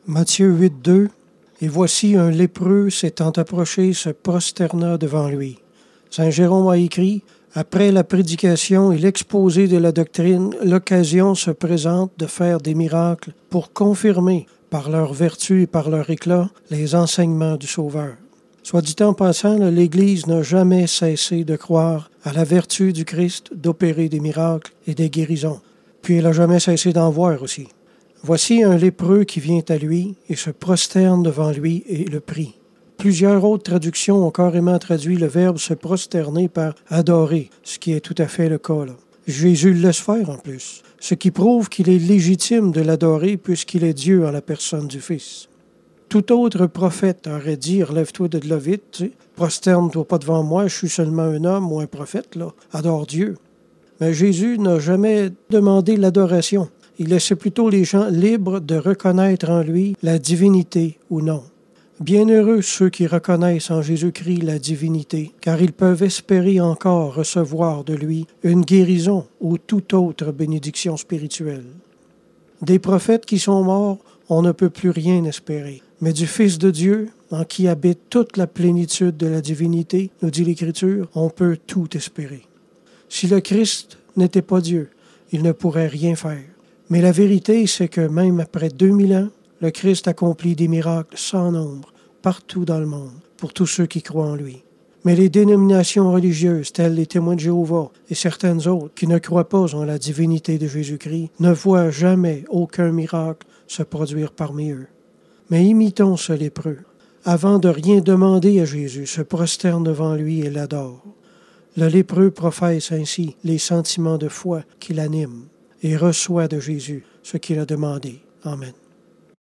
Matthieu 8:2. Et voici un lépreux s'étant approché se prosterna devant lui. Saint Jérôme a écrit: après la prédication et l'exposé de la doctrine, l'occasion se présente de faire des miracles pour confirmer, par leur vertu et par leur éclat, les enseignements du Sauveur. Soit dit en passant, l'Église n'a jamais cessé de croire à la vertu du Christ d'opérer des miracles et des guérisons. Puis elle n'a jamais cessé d'en voir aussi. Voici un lépreux qui vient à lui et se prosterne devant lui et le prie. Plusieurs autres traductions ont carrément traduit le verbe se prosterner par adorer, ce qui est tout à fait le cas là. Jésus le laisse faire en plus, ce qui prouve qu'il est légitime de l'adorer puisqu'il est Dieu en la personne du Fils. Tout autre prophète aurait dit: relève-toi de là vite, prosterne-toi pas devant moi, je suis seulement un homme ou un prophète, là, adore Dieu. Mais Jésus n'a jamais demandé l'adoration. Il laissait plutôt les gens libres de reconnaître en lui la divinité ou non. Bienheureux ceux qui reconnaissent en Jésus-Christ la divinité, car ils peuvent espérer encore recevoir de lui une guérison ou toute autre bénédiction spirituelle. Des prophètes qui sont morts, on ne peut plus rien espérer. Mais du Fils de Dieu, en qui habite toute la plénitude de la divinité, nous dit l'Écriture, on peut tout espérer. Si le Christ n'était pas Dieu, il ne pourrait rien faire. Mais la vérité, c'est que même après 2000 ans, le Christ accomplit des miracles sans nombre, partout dans le monde, pour tous ceux qui croient en lui. Mais les dénominations religieuses, telles les témoins de Jéhovah et certaines autres qui ne croient pas en la divinité de Jésus-Christ, ne voient jamais aucun miracle se produire parmi eux. Mais imitons ce lépreux. Avant de rien demander à Jésus, se prosterne devant lui et l'adore. Le lépreux professe ainsi les sentiments de foi qui l'animent et reçoit de Jésus ce qu'il a demandé. Amen.